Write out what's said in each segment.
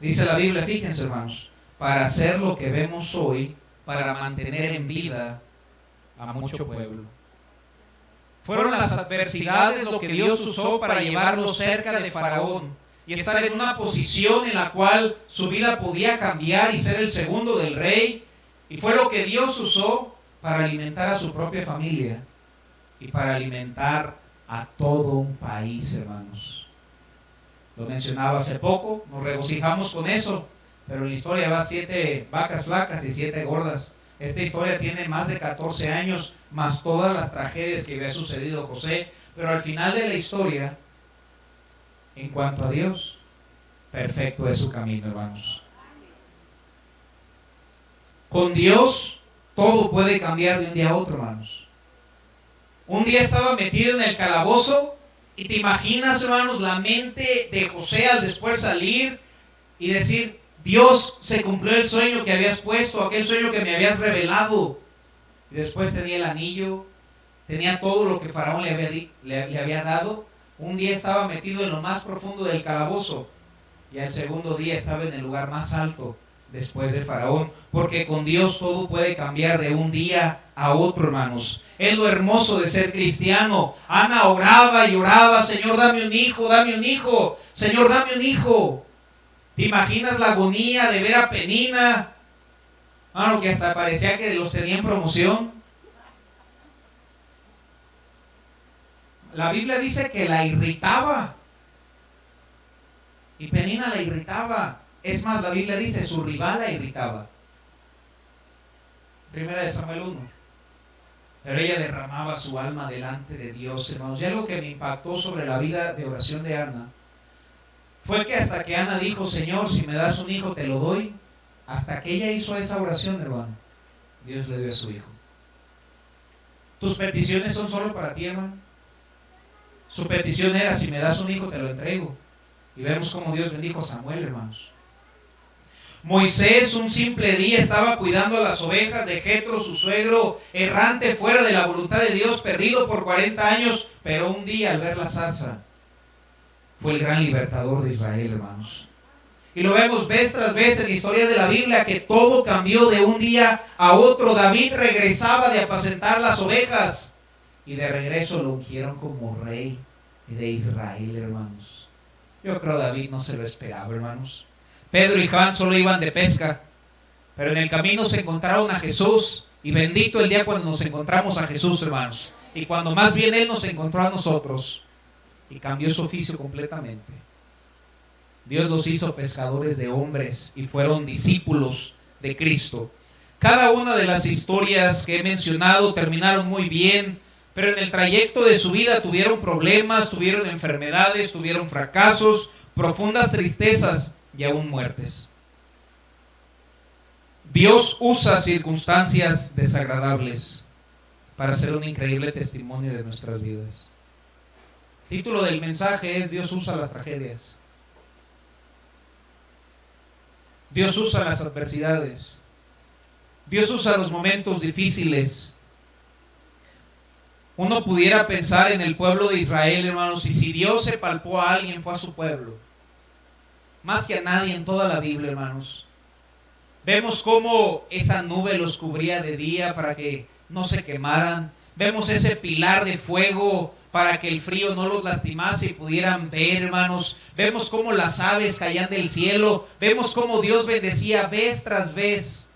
Dice la Biblia, fíjense hermanos, para hacer lo que vemos hoy, para mantener en vida a mucho pueblo. Fueron las adversidades lo que Dios usó para llevarlo cerca de Faraón y estar en una posición en la cual su vida podía cambiar y ser el segundo del rey. Y fue lo que Dios usó para alimentar a su propia familia y para alimentar a todo un país, hermanos. Lo mencionaba hace poco, nos regocijamos con eso, pero en la historia va 7 vacas flacas y 7 gordas. Esta historia tiene más de 14 años, más todas las tragedias que había sucedido José, pero al final de la historia, en cuanto a Dios, perfecto es su camino, hermanos. Con Dios todo puede cambiar de un día a otro, hermanos. Un día estaba metido en el calabozo y te imaginas, hermanos, la mente de José al después salir y decir: Dios, se cumplió el sueño que habías puesto, aquel sueño que me habías revelado. Y después tenía el anillo, tenía todo lo que Faraón le había dado. Un día estaba metido en lo más profundo del calabozo y al segundo día estaba en el lugar más alto después de Faraón, porque con Dios todo puede cambiar de un día a otro, hermanos. Es lo hermoso de ser cristiano. Ana oraba y oraba: Señor, dame un hijo, dame un hijo, Señor, dame un hijo. ¿Te imaginas la agonía de ver a Penina? Que hasta parecía que los tenía en promoción. La Biblia dice que la irritaba. Y Penina la irritaba. Es más, la Biblia dice, su rival la irritaba. Primera de Samuel 1. Pero ella derramaba su alma delante de Dios, hermanos. Y algo que me impactó sobre la vida de oración de Ana fue que hasta que Ana dijo: Señor, si me das un hijo te lo doy, hasta que ella hizo esa oración, hermano, Dios le dio a su hijo. ¿Tus peticiones son solo para ti, hermano? Su petición era: si me das un hijo te lo entrego. Y vemos cómo Dios bendijo a Samuel, hermanos. Moisés, un simple día, estaba cuidando a las ovejas de Jetro, su suegro, errante fuera de la voluntad de Dios, perdido por 40 años, pero un día al ver la zarza fue el gran libertador de Israel, hermanos. Y lo vemos vez tras vez en la historia de la Biblia, que todo cambió de un día a otro. David regresaba de apacentar las ovejas y de regreso lo ungieron como rey de Israel, hermanos. Yo creo que David no se lo esperaba, hermanos. Pedro y Juan solo iban de pesca, pero en el camino se encontraron a Jesús, y bendito el día cuando nos encontramos a Jesús, hermanos, y cuando más bien Él nos encontró a nosotros y cambió su oficio completamente. Dios los hizo pescadores de hombres y fueron discípulos de Cristo. Cada una de las historias que he mencionado terminaron muy bien, pero en el trayecto de su vida tuvieron problemas, tuvieron enfermedades, tuvieron fracasos, profundas tristezas y aún muertes. Dios usa circunstancias desagradables para hacer un increíble testimonio de nuestras vidas. El título del mensaje es: Dios usa las tragedias. Dios usa las adversidades. Dios usa los momentos difíciles. Uno pudiera pensar en el pueblo de Israel, hermanos, y si Dios se palpó a alguien, fue a su pueblo. Más que a nadie en toda la Biblia, hermanos. Vemos cómo esa nube los cubría de día para que no se quemaran. Vemos ese pilar de fuego para que el frío no los lastimase y pudieran ver, hermanos. Vemos cómo las aves caían del cielo. Vemos cómo Dios bendecía vez tras vez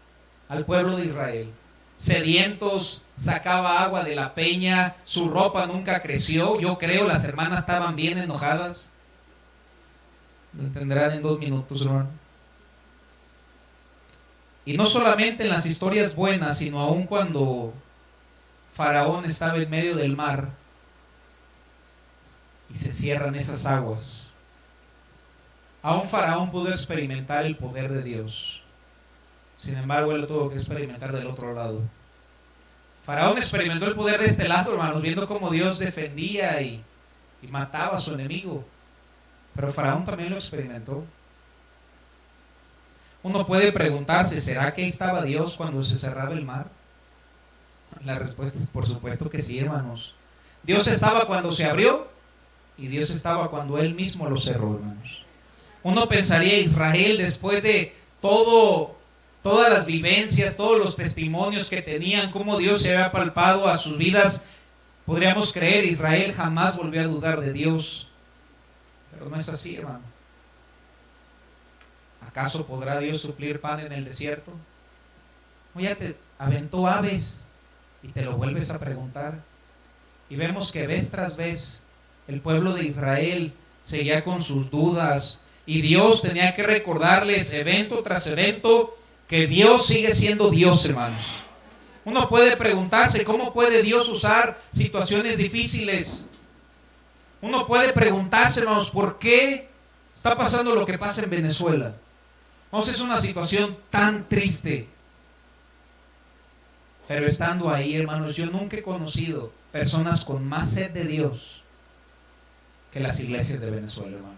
al pueblo de Israel. Sedientos, sacaba agua de la peña, su ropa nunca creció. Yo creo las hermanas estaban bien enojadas. Lo entenderán en 2 minutos, hermano. Y no solamente en las historias buenas, sino aún cuando Faraón estaba en medio del mar y se cierran esas aguas, aún Faraón pudo experimentar el poder de Dios. Sin embargo, él lo tuvo que experimentar del otro lado. Faraón experimentó el poder de este lado, hermanos, viendo cómo Dios defendía y mataba a su enemigo. Pero Faraón también lo experimentó. Uno puede preguntarse: ¿será que ahí estaba Dios cuando se cerraba el mar? La respuesta es por supuesto que sí, hermanos. Dios estaba cuando se abrió y Dios estaba cuando Él mismo lo cerró, hermanos. Uno pensaría Israel después de todas las vivencias, todos los testimonios que tenían, cómo Dios se había palpado a sus vidas. Podríamos creer, Israel jamás volvió a dudar de Dios. Pero no es así, hermano. ¿Acaso podrá Dios suplir pan en el desierto? O ya te aventó aves y te lo vuelves a preguntar. Y vemos que vez tras vez el pueblo de Israel seguía con sus dudas. Y Dios tenía que recordarles evento tras evento que Dios sigue siendo Dios, hermanos. Uno puede preguntarse cómo puede Dios usar situaciones difíciles. Uno puede preguntarse, hermanos, ¿por qué está pasando lo que pasa en Venezuela? Vamos, es una situación tan triste. Pero estando ahí, hermanos, yo nunca he conocido personas con más sed de Dios que las iglesias de Venezuela, hermanos.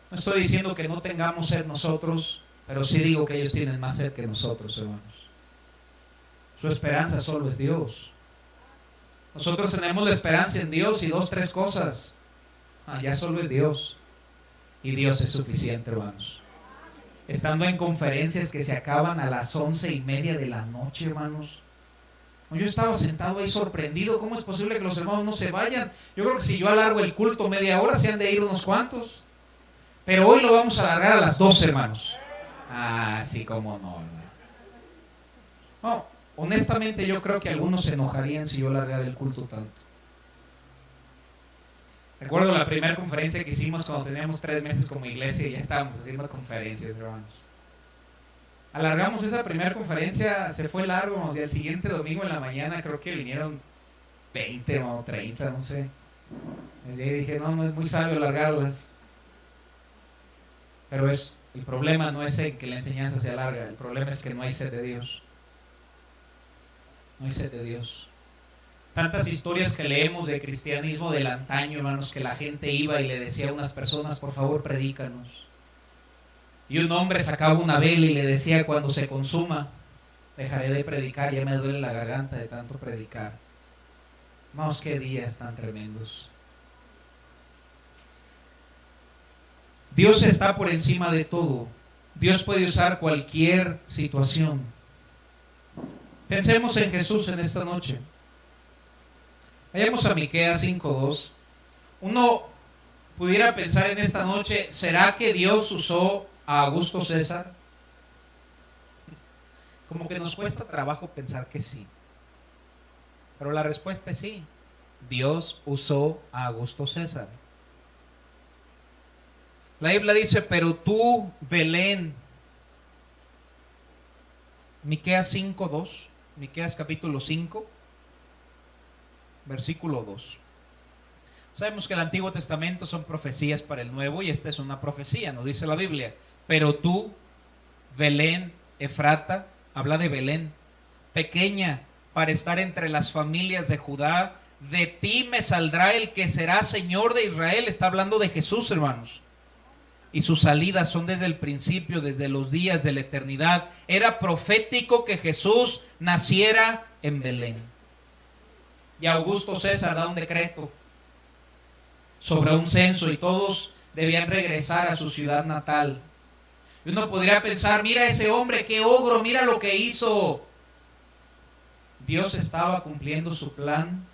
No estoy diciendo que no tengamos sed nosotros, pero sí digo que ellos tienen más sed que nosotros, hermanos. Su esperanza solo es Dios. Nosotros tenemos la esperanza en Dios y 2, 3 cosas. Ya solo es Dios. Y Dios es suficiente, hermanos. Estando en conferencias que se acaban a las 11:30 de la noche, hermanos. Yo estaba sentado ahí sorprendido. ¿Cómo es posible que los hermanos no se vayan? Yo creo que si yo alargo el culto media hora, se han de ir unos cuantos. Pero hoy lo vamos a alargar a las 12, hermanos. Sí, cómo no, hermano. No, honestamente yo creo que algunos se enojarían si yo alargara el culto tanto. Recuerdo la primera conferencia que hicimos cuando teníamos 3 meses como iglesia y ya estábamos haciendo conferencias, hermanos. Alargamos esa primera conferencia, se fue largo, y el siguiente domingo en la mañana creo que vinieron 20 o 30, no sé. Y dije, no es muy sabio alargarlas. Pero el problema no es en que la enseñanza se alarga, el problema es que no hay sed de Dios. No hay sed de Dios. Tantas historias que leemos de cristianismo del antaño, hermanos, que la gente iba y le decía a unas personas, por favor, predícanos. Y un hombre sacaba una vela y le decía, cuando se consuma, dejaré de predicar, ya me duele la garganta de tanto predicar. Hermanos, qué días tan tremendos. Dios está por encima de todo. Dios puede usar cualquier situación. Pensemos en Jesús en esta noche. Vayamos a Miqueas 5:2. Uno pudiera pensar en esta noche, ¿será que Dios usó a Augusto César? Como que nos cuesta trabajo pensar que sí. Pero la respuesta es sí. Dios usó a Augusto César. La Biblia dice, pero tú, Belén. Miqueas 5:2. Miqueas capítulo 5. Versículo 2. Sabemos que el Antiguo Testamento son profecías para el Nuevo y esta es una profecía, nos dice la Biblia. Pero tú, Belén, Efrata, habla de Belén, pequeña para estar entre las familias de Judá, de ti me saldrá el que será Señor de Israel. Está hablando de Jesús, hermanos. Y sus salidas son desde el principio, desde los días de la eternidad. Era profético que Jesús naciera en Belén. Y Augusto César da un decreto sobre un censo y todos debían regresar a su ciudad natal. Y uno podría pensar, mira ese hombre, qué ogro, mira lo que hizo. Dios estaba cumpliendo su plan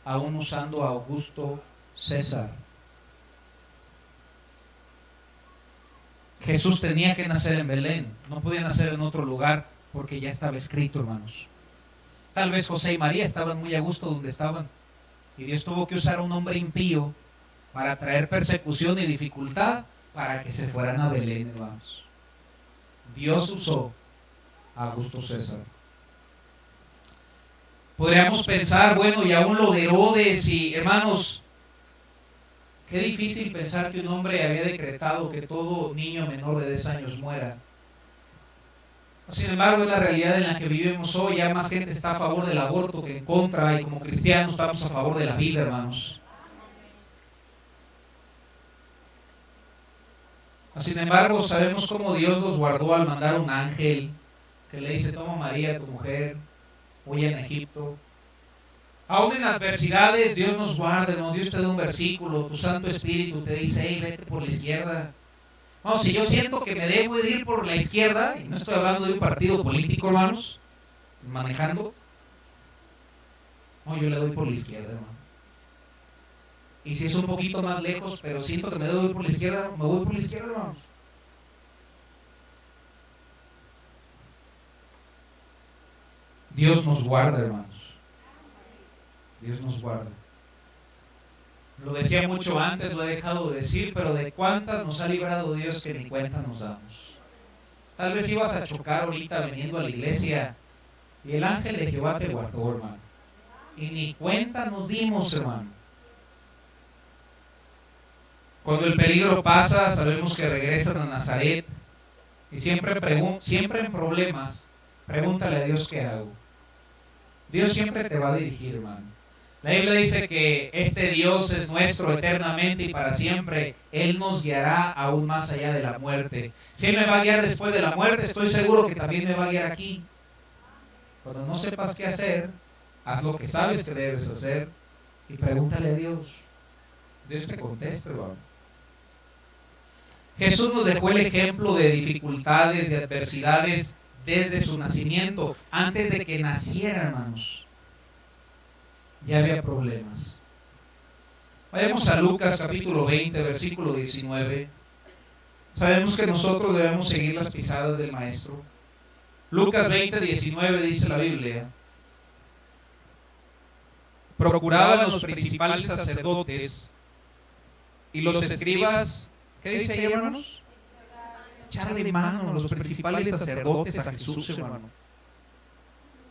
aún usando a Augusto César. Jesús tenía que nacer en Belén, no podía nacer en otro lugar porque ya estaba escrito, hermanos. Tal vez José y María estaban muy a gusto donde estaban y Dios tuvo que usar a un hombre impío para traer persecución y dificultad para que se fueran a Belén, hermanos. Dios usó a Augusto César. Podríamos pensar, bueno, y aún lo de Herodes, y hermanos, qué difícil pensar que un hombre había decretado que todo niño menor de 10 años muera. Sin embargo, es la realidad en la que vivimos hoy. Ya más gente está a favor del aborto que en contra, y como cristianos estamos a favor de la vida, hermanos. Sin embargo, sabemos cómo Dios los guardó al mandar un ángel que le dice, toma María, tu mujer, huye en Egipto. Aún en adversidades, Dios nos guarda, ¿no? Dios te da un versículo, tu Santo Espíritu te dice, hey, vete por la izquierda, No, si yo siento que me debo de ir por la izquierda, y no estoy hablando de un partido político, hermanos, manejando, no, yo le doy por la izquierda, hermano. Y si es un poquito más lejos, pero siento que me debo ir por la izquierda, me voy por la izquierda, hermanos. Dios nos guarda, hermanos. Dios nos guarda. Lo decía mucho antes, lo he dejado de decir, pero de cuántas nos ha librado Dios que ni cuenta nos damos. Tal vez ibas a chocar ahorita veniendo a la iglesia y el ángel de Jehová te guardó, hermano. Y ni cuenta nos dimos, hermano. Cuando el peligro pasa, sabemos que regresan a Nazaret y siempre en problemas, pregúntale a Dios qué hago. Dios siempre te va a dirigir, hermano. La Biblia dice que este Dios es nuestro eternamente y para siempre. Él nos guiará aún más allá de la muerte. Si Él me va a guiar después de la muerte, estoy seguro que también me va a guiar aquí. Cuando no sepas qué hacer, haz lo que sabes que debes hacer y pregúntale a Dios. Dios te contesta, hermano. Jesús nos dejó el ejemplo de dificultades, de adversidades desde su nacimiento. Antes de que naciera, hermanos, ya había problemas. Vayamos a Lucas capítulo 20, versículo 19. Sabemos que nosotros debemos seguir las pisadas del Maestro. Lucas 20, 19 dice la Biblia: procuraban los principales sacerdotes y los escribas, ¿qué dice ahí, hermanos? Echarle mano a los principales sacerdotes a Jesús, hermano,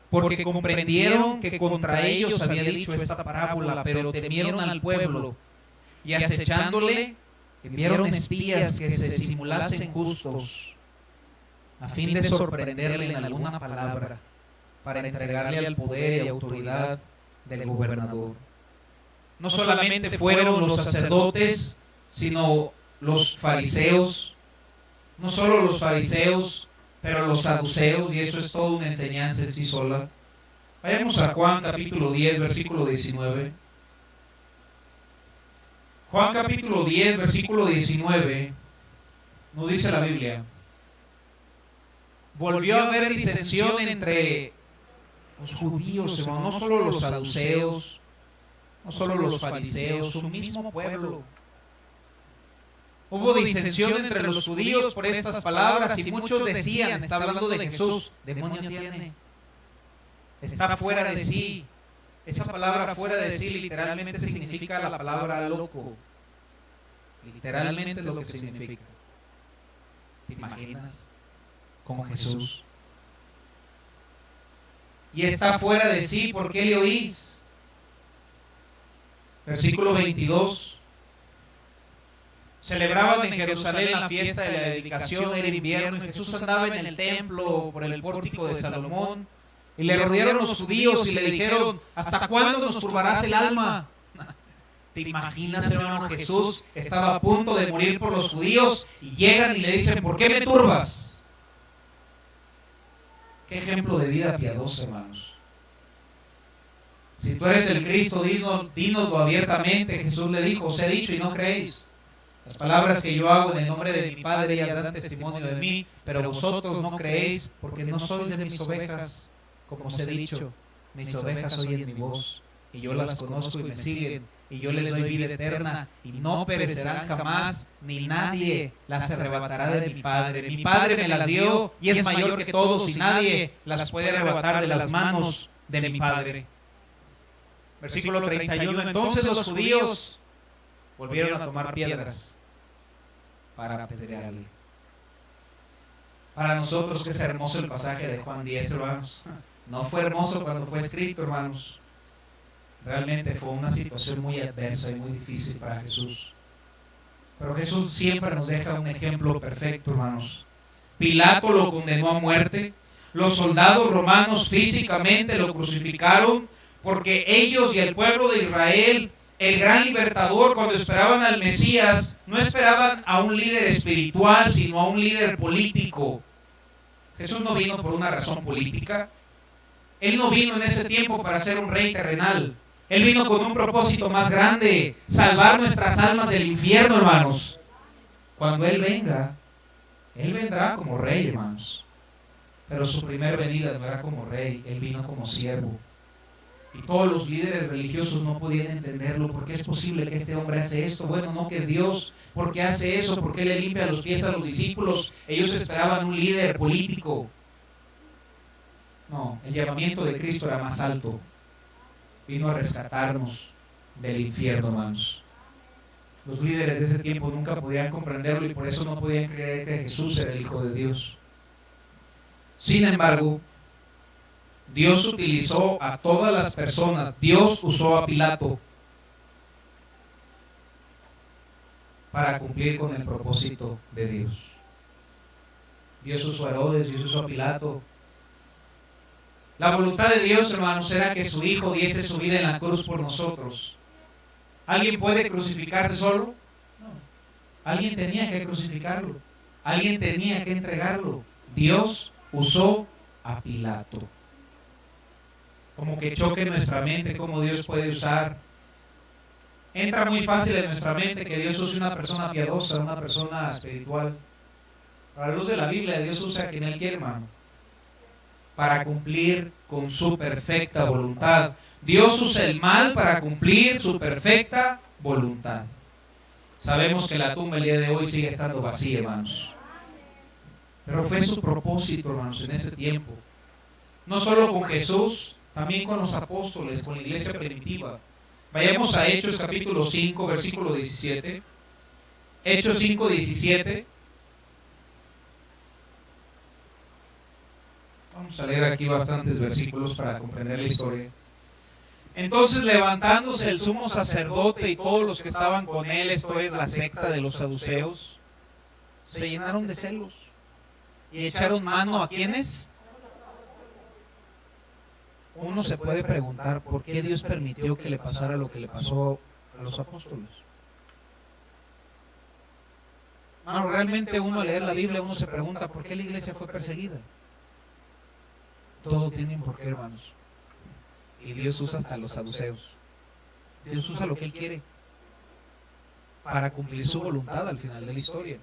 porque comprendieron que contra ellos había dicho esta parábola, pero temieron al pueblo y acechándole enviaron espías que se simulasen justos a fin de sorprenderle en alguna palabra para entregarle al poder y autoridad del gobernador. No solamente fueron los sacerdotes, sino los fariseos, no solo los fariseos, pero los saduceos, y eso es toda una enseñanza en sí sola. Vayamos a Juan capítulo 10, versículo 19. Juan capítulo 10, versículo 19, nos dice la Biblia: volvió a haber disensión entre los judíos, hermano, no solo los saduceos, no solo los fariseos, su mismo pueblo. Hubo disensión entre los judíos por estas palabras y muchos decían, está hablando de Jesús, demonio tiene, está fuera de sí. Esa palabra fuera de sí literalmente significa la palabra loco. Literalmente es lo que significa. ¿Te imaginas? Con Jesús. Y está fuera de sí, ¿por qué le oís? Versículo 22. Celebraban en Jerusalén la fiesta de la dedicación, era invierno, y Jesús andaba en el templo por el pórtico de Salomón, y le rodearon los judíos y le dijeron: ¿hasta cuándo nos turbarás el alma? ¿Te imaginas, hermano? Jesús estaba a punto de morir por los judíos y llegan y le dicen: ¿por qué me turbas? Qué ejemplo de vida piadosa, hermanos. Si tú eres el Cristo, dínoslo abiertamente. Jesús le dijo: os he dicho y no creéis. Las palabras que yo hago en el nombre de mi Padre, ellas dan testimonio de mí, pero vosotros no creéis porque no sois de mis ovejas. Como os he dicho, mis ovejas oyen mi voz, y yo las conozco y me siguen, y yo les doy vida eterna, y no perecerán jamás, ni nadie las arrebatará de mi Padre. Mi Padre me las dio, y es mayor que todos, y nadie las puede arrebatar de las manos de mi Padre. Versículo 31. Entonces los judíos volvieron a tomar piedras para apedrearle. Para nosotros que es hermoso el pasaje de Juan 10, hermanos. No fue hermoso cuando fue escrito, hermanos. Realmente fue una situación muy adversa y muy difícil para Jesús. Pero Jesús siempre nos deja un ejemplo perfecto, hermanos. Pilato lo condenó a muerte. Los soldados romanos físicamente lo crucificaron porque ellos y el pueblo de Israel, el gran libertador, cuando esperaban al Mesías, no esperaban a un líder espiritual, sino a un líder político. Jesús no vino por una razón política. Él no vino en ese tiempo para ser un rey terrenal. Él vino con un propósito más grande: salvar nuestras almas del infierno, hermanos. Cuando Él venga, Él vendrá como rey, hermanos. Pero su primer venida no era como rey, Él vino como siervo. Y todos los líderes religiosos no podían entenderlo. ¿Por qué es posible que este hombre hace esto? Bueno, no, que es Dios. ¿Por qué hace eso? ¿Por qué le limpia los pies a los discípulos? Ellos esperaban un líder político. No, el llamamiento de Cristo era más alto. Vino a rescatarnos del infierno, hermanos. Los líderes de ese tiempo nunca podían comprenderlo y por eso no podían creer que Jesús era el Hijo de Dios. Sin embargo, Dios utilizó a todas las personas. Dios usó a Pilato para cumplir con el propósito de Dios. Dios usó a Herodes, Dios usó a Pilato. La voluntad de Dios, hermanos, era que su Hijo diese su vida en la cruz por nosotros. ¿Alguien puede crucificarse solo? No. Alguien tenía que crucificarlo. Alguien tenía que entregarlo. Dios usó a Pilato. Como que choque en nuestra mente cómo Dios puede usar. Entra muy fácil en nuestra mente que Dios use una persona piadosa, una persona espiritual. A la luz de la Biblia, Dios usa a quien Él quiere, hermano, para cumplir con su perfecta voluntad. Dios usa el mal para cumplir su perfecta voluntad. Sabemos que la tumba el día de hoy sigue estando vacía, hermanos. Pero fue su propósito, hermanos, en ese tiempo. No solo con Jesús, también con los apóstoles, con la iglesia primitiva. Vayamos a Hechos capítulo 5, versículo 17. Hechos 5, 17. Vamos a leer aquí bastantes versículos para comprender la historia. Entonces, levantándose el sumo sacerdote y todos los que estaban con él, esto es la secta de los saduceos, se llenaron de celos y echaron mano a ¿quiénes? Uno se puede preguntar por qué Dios permitió que le pasara lo que le pasó a los apóstoles. Bueno, realmente uno al leer la Biblia uno se pregunta por qué la iglesia fue perseguida. Todo tiene un porqué, hermanos. Y Dios usa hasta los saduceos. Dios usa lo que Él quiere para cumplir su voluntad al final de la historia.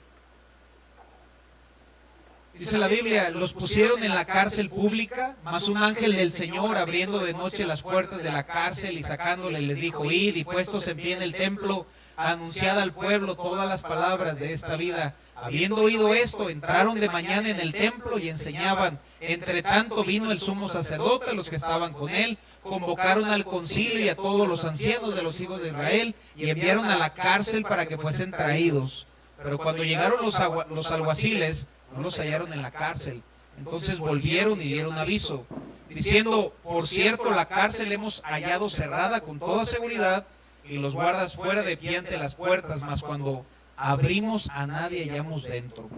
Dice la Biblia, los pusieron en la cárcel pública, mas un ángel del Señor abriendo de noche las puertas de la cárcel y sacándole les dijo, id y puestos en pie en el templo, anunciad al pueblo todas las palabras de esta vida. Habiendo oído esto, entraron de mañana en el templo y enseñaban. Entre tanto vino el sumo sacerdote, los que estaban con él, convocaron al concilio y a todos los ancianos de los hijos de Israel y enviaron a la cárcel para que fuesen traídos. Pero cuando llegaron los alguaciles, no los hallaron en la cárcel. Entonces volvieron y dieron aviso, diciendo, por cierto, la cárcel hemos hallado cerrada con toda seguridad y los guardas fuera de pie ante las puertas, mas cuando abrimos a nadie hallamos dentro.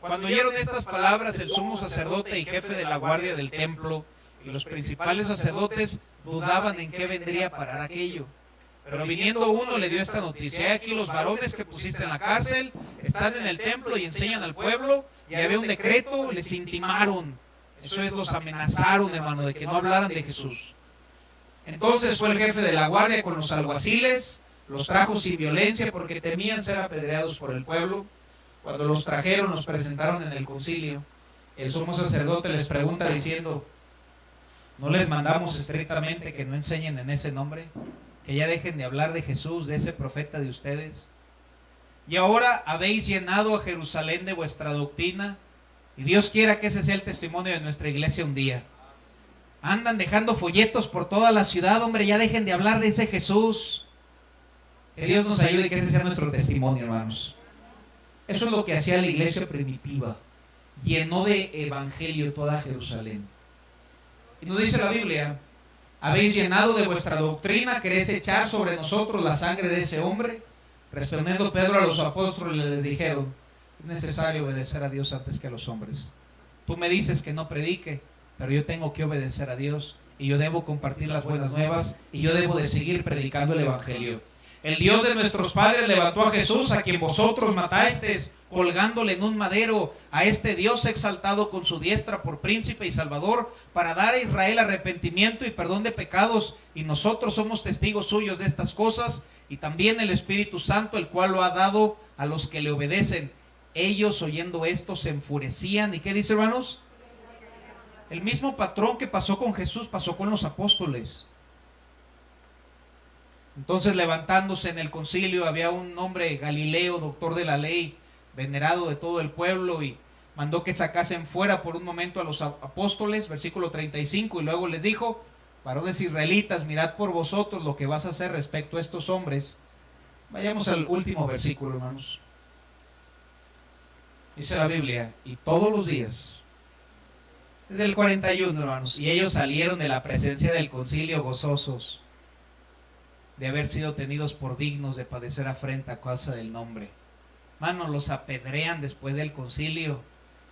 Cuando oyeron estas palabras, el sumo sacerdote y jefe de la guardia del templo y los principales sacerdotes dudaban en qué vendría a parar aquello. Pero viniendo uno le dio esta noticia, he aquí los varones que pusiste en la cárcel están en el templo y enseñan al pueblo, y había un decreto, les intimaron, eso es, los amenazaron, hermano, de que no hablaran de Jesús. Entonces fue el jefe de la guardia con los alguaciles, los trajo sin violencia porque temían ser apedreados por el pueblo. Cuando los trajeron, los presentaron en el concilio. El sumo sacerdote les pregunta diciendo, ¿no les mandamos estrictamente que no enseñen en ese nombre? Que ya dejen de hablar de Jesús, de ese profeta de ustedes. Y ahora habéis llenado a Jerusalén de vuestra doctrina, y Dios quiera que ese sea el testimonio de nuestra iglesia un día. Andan dejando folletos por toda la ciudad, hombre, ya dejen de hablar de ese Jesús. Que Dios nos ayude y que ese sea nuestro testimonio, hermanos. Eso es lo que hacía la iglesia primitiva. Llenó de evangelio toda Jerusalén. Y nos dice la Biblia, habéis llenado de vuestra doctrina, queréis echar sobre nosotros la sangre de ese hombre. Respondiendo Pedro a los apóstoles les dijeron, es necesario obedecer a Dios antes que a los hombres. Tú me dices que no predique, pero yo tengo que obedecer a Dios y yo debo compartir las buenas nuevas y yo debo de seguir predicando el evangelio. El Dios de nuestros padres levantó a Jesús, a quien vosotros matasteis, colgándole en un madero, a este Dios exaltado con su diestra por príncipe y salvador, para dar a Israel arrepentimiento y perdón de pecados, y nosotros somos testigos suyos de estas cosas, y también el Espíritu Santo, el cual lo ha dado a los que le obedecen. Ellos, oyendo esto, se enfurecían. ¿Y qué dice, hermanos? El mismo patrón que pasó con Jesús pasó con los apóstoles. Entonces, levantándose en el concilio, había un hombre Galileo, doctor de la ley, venerado de todo el pueblo, y mandó que sacasen fuera por un momento a los apóstoles, versículo 35, y luego les dijo: varones israelitas, mirad por vosotros lo que vas a hacer respecto a estos hombres. Vayamos al último versículo, hermanos. Dice la Biblia: y todos los días, desde el 41, hermanos, y ellos salieron de la presencia del concilio gozosos de haber sido tenidos por dignos de padecer afrenta a causa del nombre. Hermanos, los apedrean después del concilio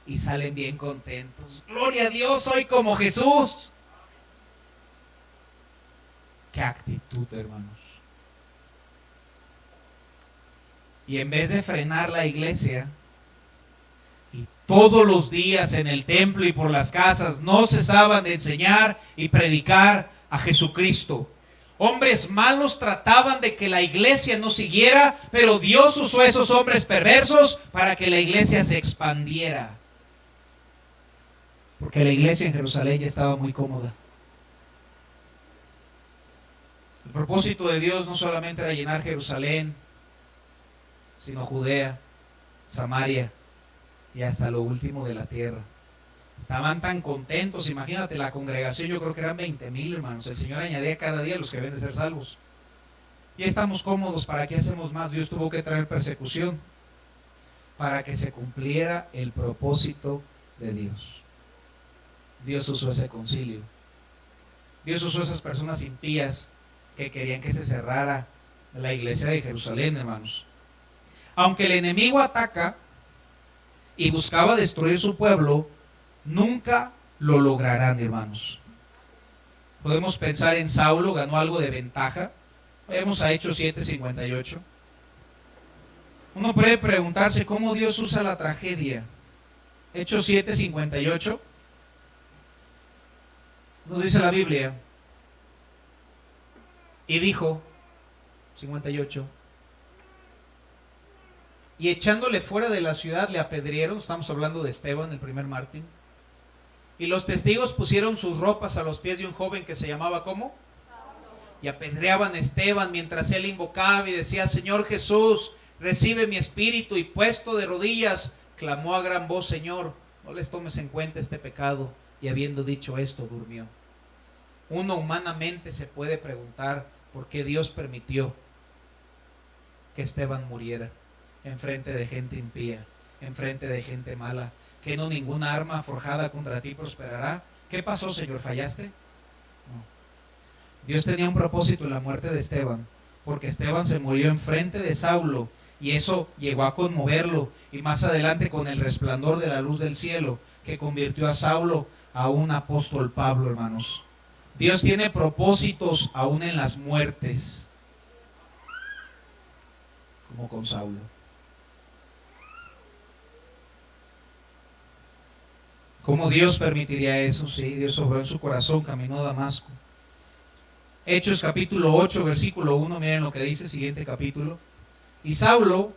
y salen bien contentos. Gloria a Dios, soy como Jesús. Qué actitud, hermanos. Y en vez de frenar la iglesia, y todos los días en el templo y por las casas no cesaban de enseñar y predicar a Jesucristo. Hombres malos trataban de que la iglesia no siguiera, pero Dios usó a esos hombres perversos para que la iglesia se expandiera. Porque la iglesia en Jerusalén ya estaba muy cómoda. El propósito de Dios no solamente era llenar Jerusalén, sino Judea, Samaria y hasta lo último de la tierra. Estaban tan contentos, imagínate la congregación, yo creo que eran 20,000 hermanos. El Señor añadía cada día los que deben de ser salvos. Y estamos cómodos, ¿para qué hacemos más? Dios tuvo que traer persecución para que se cumpliera el propósito de Dios. Dios usó ese concilio. Dios usó esas personas impías que querían que se cerrara la iglesia de Jerusalén, hermanos. Aunque el enemigo ataca y buscaba destruir su pueblo, nunca lo lograrán, hermanos. Podemos pensar en Saulo, ganó algo de ventaja. Vayamos a Hechos 7:58. Uno puede preguntarse cómo Dios usa la tragedia. Hechos 7:58. Nos dice la Biblia: y dijo, 58, y echándole fuera de la ciudad le apedrearon. Estamos hablando de Esteban, el primer mártir. Y los testigos pusieron sus ropas a los pies de un joven que se llamaba ¿cómo? Y apedreaban a Esteban mientras él invocaba y decía: Señor Jesús, recibe mi espíritu. Y puesto de rodillas, clamó a gran voz: Señor, no les tomes en cuenta este pecado. Y habiendo dicho esto, durmió. Uno humanamente se puede preguntar por qué Dios permitió que Esteban muriera enfrente de gente impía, enfrente de gente mala. Que no ninguna arma forjada contra ti prosperará. ¿Qué pasó, Señor? ¿Fallaste? No. Dios tenía un propósito en la muerte de Esteban, porque Esteban se murió enfrente de Saulo, y eso llegó a conmoverlo, y más adelante con el resplandor de la luz del cielo, que convirtió a Saulo a un apóstol Pablo, hermanos. Dios tiene propósitos aún en las muertes, como con Saulo. ¿Cómo Dios permitiría eso? Sí, Dios obró en su corazón, caminó a Damasco. Hechos capítulo 8, versículo 1, miren lo que dice, siguiente capítulo. Y Saulo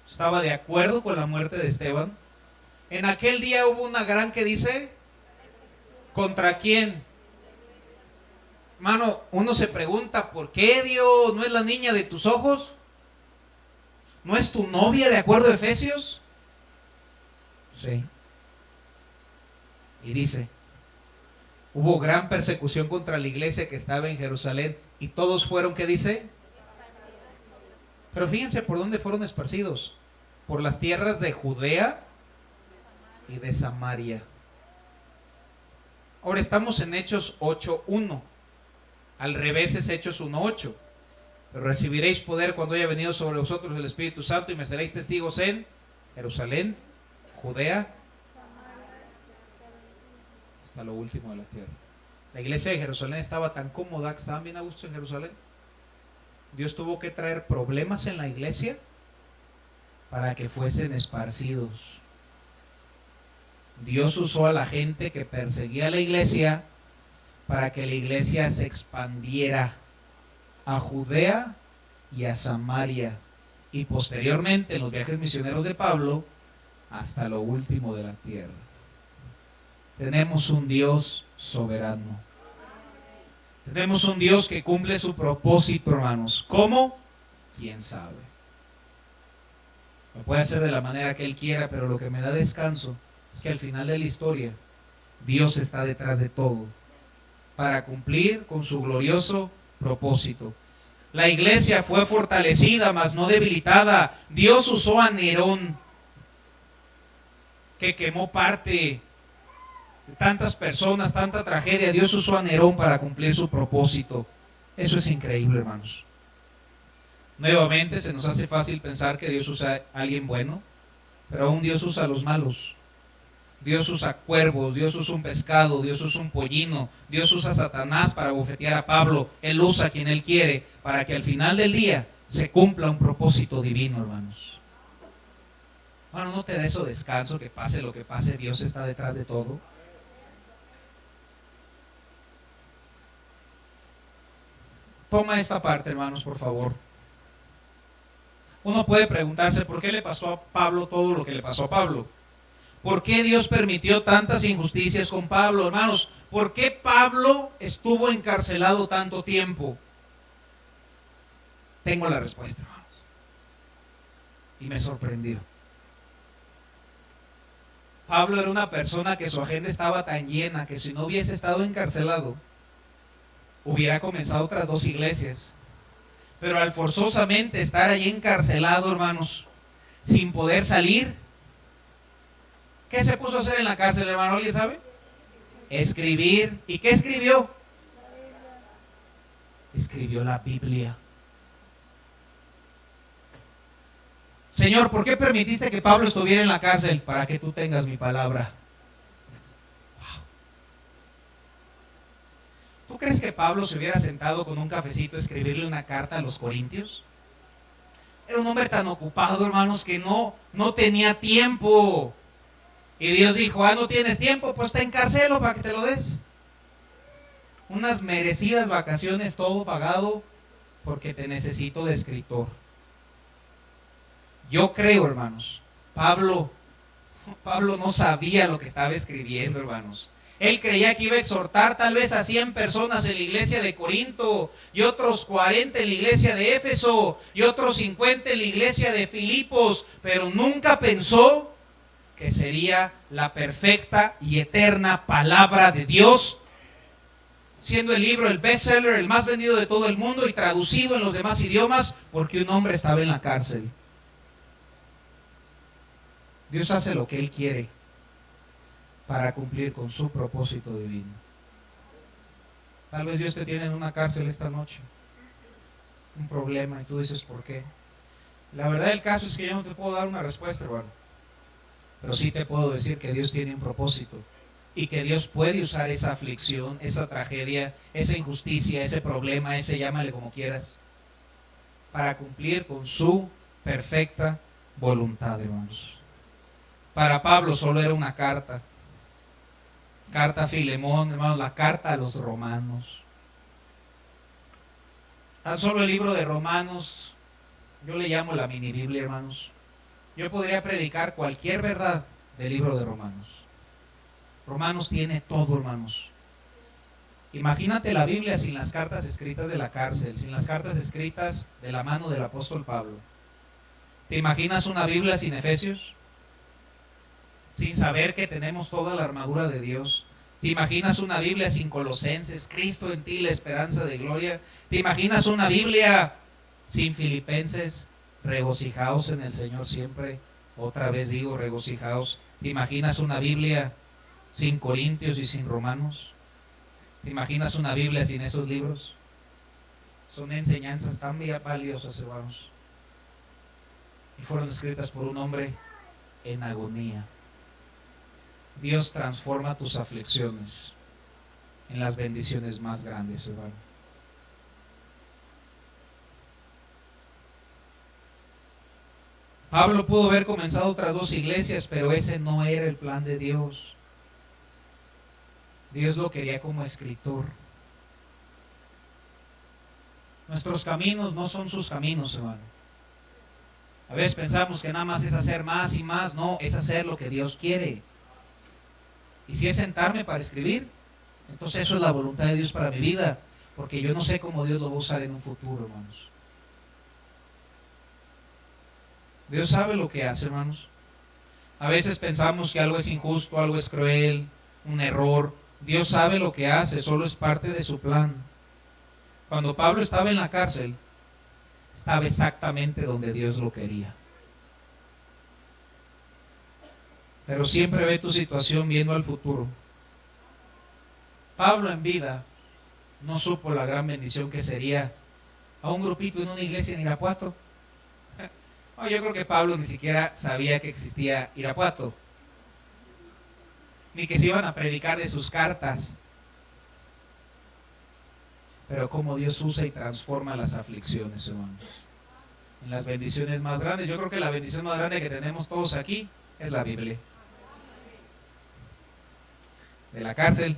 estaba de acuerdo con la muerte de Esteban. En aquel día hubo una gran, ¿qué dice? ¿Contra quién? Hermano, uno se pregunta, ¿por qué Dios no es la niña de tus ojos? ¿No es tu novia, de acuerdo a Efesios? Sí. Y dice: hubo gran persecución contra la iglesia que estaba en Jerusalén, y todos fueron, ¿qué dice? Pero fíjense por dónde fueron esparcidos: por las tierras de Judea y de Samaria. Ahora estamos en Hechos 8:1. Al revés es Hechos 1:8. Pero recibiréis poder cuando haya venido sobre vosotros el Espíritu Santo, y me seréis testigos en Jerusalén, Judea, hasta lo último de la tierra. La iglesia de Jerusalén estaba tan cómoda, que estaban bien a gusto en Jerusalén. Dios tuvo que traer problemas en la iglesia para que fuesen esparcidos. Dios usó a la gente que perseguía a la iglesia para que la iglesia se expandiera a Judea y a Samaria. Y posteriormente, en los viajes misioneros de Pablo, hasta lo último de la tierra. Tenemos un Dios soberano. Tenemos un Dios que cumple su propósito, hermanos. ¿Cómo? ¿Quién sabe? Lo puede hacer de la manera que Él quiera, pero lo que me da descanso es que al final de la historia, Dios está detrás de todo para cumplir con su glorioso propósito. La iglesia fue fortalecida, mas no debilitada. Dios usó a Nerón, que quemó parte de tantas personas, tanta tragedia. Dios usó a Nerón para cumplir su propósito. Eso es increíble, hermanos. Nuevamente se nos hace fácil pensar que Dios usa a alguien bueno, pero aún Dios usa a los malos. Dios usa cuervos, Dios usa un pescado, Dios usa un pollino, Dios usa a Satanás para bofetear a Pablo. Él usa a quien Él quiere para que al final del día se cumpla un propósito divino, hermanos. Bueno, ¿no te da eso descanso que pase lo que pase, Dios está detrás de todo? Toma esta parte, hermanos, por favor. Uno puede preguntarse por qué le pasó a Pablo todo lo que le pasó a Pablo. ¿Por qué Dios permitió tantas injusticias con Pablo, hermanos? ¿Por qué Pablo estuvo encarcelado tanto tiempo? Tengo la respuesta, hermanos. Y me sorprendió. Pablo era una persona que su agenda estaba tan llena que si no hubiese estado encarcelado, hubiera comenzado otras 2 iglesias. Pero al forzosamente estar allí encarcelado, hermanos, sin poder salir, ¿qué se puso a hacer en la cárcel, hermano? ¿Alguien sabe? Escribir. ¿Y qué escribió? Escribió la Biblia. Señor, ¿por qué permitiste que Pablo estuviera en la cárcel? Para que tú tengas mi palabra. Wow. ¿Tú crees que Pablo se hubiera sentado con un cafecito a escribirle una carta a los corintios? Era un hombre tan ocupado, hermanos, que no tenía tiempo. Y Dios dijo, no tienes tiempo, pues te encarcelo para que te lo des. Unas merecidas vacaciones, todo pagado, porque te necesito de escritor. Yo creo, hermanos, Pablo no sabía lo que estaba escribiendo, hermanos. Él creía que iba a exhortar tal vez a 100 personas en la iglesia de Corinto, y otros 40 en la iglesia de Éfeso, y otros 50 en la iglesia de Filipos, pero nunca pensó que sería la perfecta y eterna palabra de Dios, siendo el libro el bestseller, el más vendido de todo el mundo y traducido en los demás idiomas, porque un hombre estaba en la cárcel. Dios hace lo que Él quiere para cumplir con su propósito divino. Tal vez Dios te tiene en una cárcel esta noche, un problema, y tú dices, ¿por qué? La verdad del caso es que yo no te puedo dar una respuesta, hermano, pero sí te puedo decir que Dios tiene un propósito y que Dios puede usar esa aflicción, esa tragedia, esa injusticia, ese problema, ese llámale como quieras, para cumplir con su perfecta voluntad, hermanos. Para Pablo solo era una carta a Filemón, hermanos, la carta a los romanos. Tan solo el libro de Romanos, yo le llamo la mini Biblia, hermanos. Yo podría predicar cualquier verdad del libro de Romanos. Romanos tiene todo, hermanos. Imagínate la Biblia sin las cartas escritas de la cárcel, sin las cartas escritas de la mano del apóstol Pablo. ¿Te imaginas una Biblia sin Efesios? Sin saber que tenemos toda la armadura de Dios. ¿Te imaginas una Biblia sin Colosenses, Cristo en ti, la esperanza de gloria? ¿Te imaginas una Biblia sin Filipenses, regocijaos en el Señor siempre? Otra vez digo, regocijaos. ¿Te imaginas una Biblia sin Corintios y sin Romanos? ¿Te imaginas una Biblia sin esos libros? Son enseñanzas tan valiosas, hermanos, y fueron escritas por un hombre en agonía. Dios transforma tus aflicciones en las bendiciones más grandes, hermano. Pablo pudo haber comenzado otras 2 iglesias, pero ese no era el plan de Dios. Dios lo quería como escritor. Nuestros caminos no son sus caminos, hermano. A veces pensamos que nada más es hacer más y más. No, es hacer lo que Dios quiere. Y si es sentarme para escribir, entonces eso es la voluntad de Dios para mi vida, porque yo no sé cómo Dios lo va a usar en un futuro, hermanos. Dios sabe lo que hace, hermanos. A veces pensamos que algo es injusto, algo es cruel, un error. Dios sabe lo que hace, solo es parte de su plan. Cuando Pablo estaba en la cárcel, estaba exactamente donde Dios lo quería. Pero siempre ve tu situación viendo al futuro. Pablo en vida no supo la gran bendición que sería a un grupito en una iglesia en Irapuato. No, yo creo que Pablo ni siquiera sabía que existía Irapuato, ni que se iban a predicar de sus cartas. Pero cómo Dios usa y transforma las aflicciones, hermanos, en las bendiciones más grandes. Yo creo que la bendición más grande que tenemos todos aquí es la Biblia. De la cárcel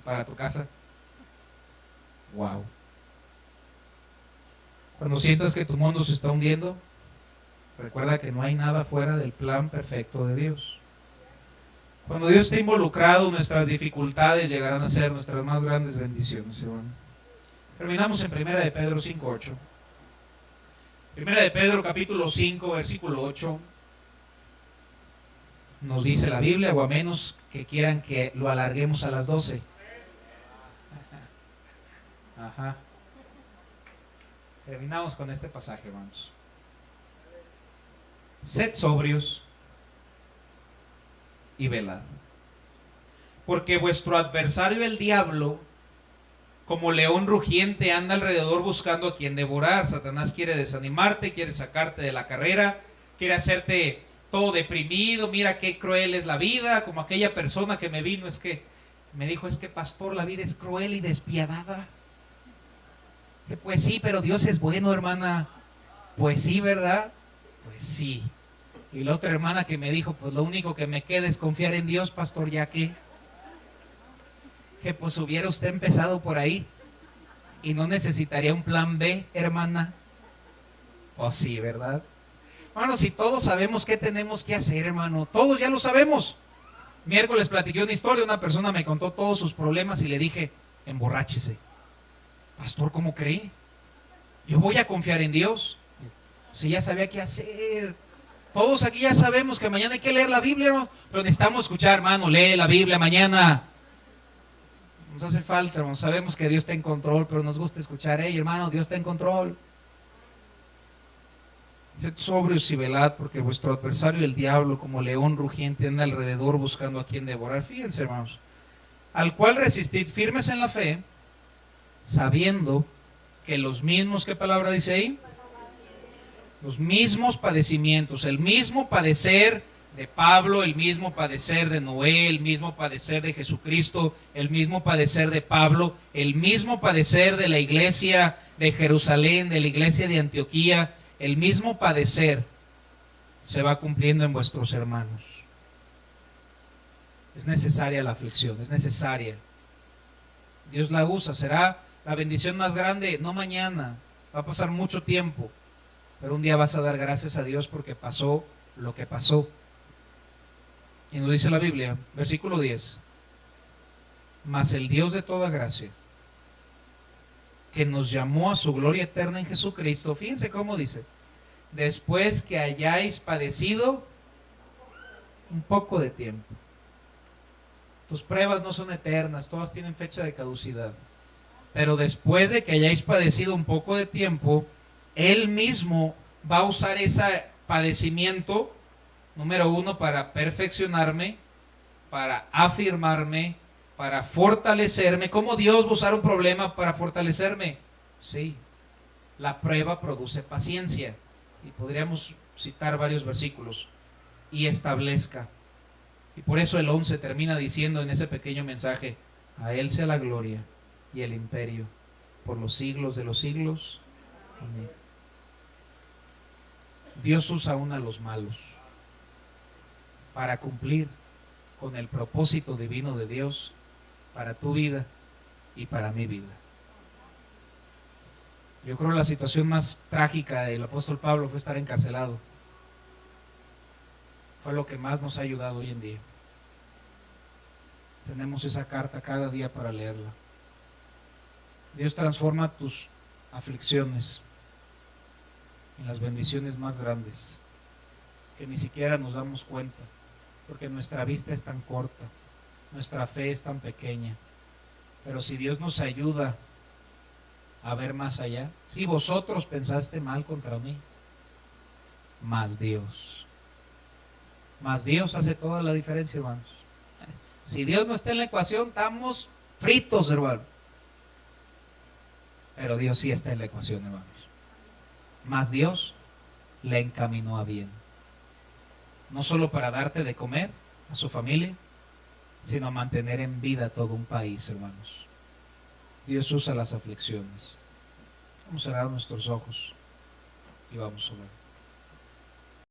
para tu casa. Wow. Cuando sientas que tu mundo se está hundiendo, recuerda que no hay nada fuera del plan perfecto de Dios. Cuando Dios está involucrado, nuestras dificultades llegarán a ser nuestras más grandes bendiciones, hermano. Terminamos en 1 de Pedro 5:8. 1 de Pedro capítulo 5, versículo 8. Nos dice la Biblia, o a menos que quieran que lo alarguemos a las 12. Ajá. Terminamos con este pasaje, hermanos. Sed sobrios y velad, porque vuestro adversario el diablo, como león rugiente, anda alrededor buscando a quien devorar. Satanás quiere desanimarte, quiere sacarte de la carrera, quiere hacerte todo deprimido. Mira qué cruel es la vida, como aquella persona que me vino, me dijo, es que pastor, la vida es cruel y despiadada. Que pues sí, pero Dios es bueno, hermana. Pues sí, ¿verdad? Pues sí. Y la otra hermana que me dijo, pues lo único que me queda es confiar en Dios, pastor, ya que pues hubiera usted empezado por ahí y no necesitaría un plan B, hermana. Pues sí, ¿verdad? Hermano, si todos sabemos qué tenemos que hacer, hermano, todos ya lo sabemos. Miércoles platiqué una historia, una persona me contó todos sus problemas y le dije, emborráchese. Pastor, ¿cómo cree? Yo voy a confiar en Dios. Si ya sabía qué hacer. Todos aquí ya sabemos que mañana hay que leer la Biblia, hermano, pero necesitamos escuchar, hermano, lee la Biblia mañana. Nos hace falta, hermano. Sabemos que Dios está en control, pero nos gusta escuchar, hermano, Dios está en control. Sed sobrios y velad, porque vuestro adversario el diablo, como león rugiente, anda alrededor buscando a quien devorar. Fíjense, hermanos, al cual resistid firmes en la fe, sabiendo que los mismos, ¿qué palabra dice ahí? Los mismos padecimientos, el mismo padecer de Pablo, el mismo padecer de Noé, el mismo padecer de Jesucristo, el mismo padecer de Pablo, el mismo padecer de la iglesia de Jerusalén, de la iglesia de Antioquía, el mismo padecer se va cumpliendo en vuestros hermanos. Es necesaria la aflicción, es necesaria. Dios la usa, será la bendición más grande, no mañana, va a pasar mucho tiempo, pero un día vas a dar gracias a Dios porque pasó lo que pasó. Y nos dice la Biblia, versículo 10, mas el Dios de toda gracia, que nos llamó a su gloria eterna en Jesucristo, fíjense cómo dice, después que hayáis padecido un poco de tiempo. Tus pruebas no son eternas, todas tienen fecha de caducidad. Pero después de que hayáis padecido un poco de tiempo, Él mismo va a usar ese padecimiento, número uno, para perfeccionarme, para afirmarme, para fortalecerme. ¿Cómo Dios va a usar un problema para fortalecerme? Sí, la prueba produce paciencia. Y podríamos citar varios versículos. Y establezca. Y por eso el 11 termina diciendo en ese pequeño mensaje, a Él sea la gloria y el imperio por los siglos de los siglos. Amén. Dios usa aún a los malos para cumplir con el propósito divino de Dios para tu vida y para mi vida. Yo creo que la situación más trágica del apóstol Pablo fue estar encarcelado. fue lo que más nos ha ayudado hoy en día. Tenemos esa carta cada día para leerla. Dios transforma tus aflicciones en las bendiciones más grandes, que ni siquiera nos damos cuenta, porque nuestra vista es tan corta, nuestra fe es tan pequeña. Pero si Dios nos ayuda a ver más allá, si vosotros pensaste mal contra mí, más Dios hace toda la diferencia, hermanos. Si Dios no está en la ecuación, estamos fritos, hermano. Pero Dios sí está en la ecuación, hermanos. Más Dios le encaminó a bien. No solo para darte de comer a su familia, sino a mantener en vida todo un país, hermanos. Dios usa las aflicciones. Vamos a cerrar nuestros ojos y vamos a orar.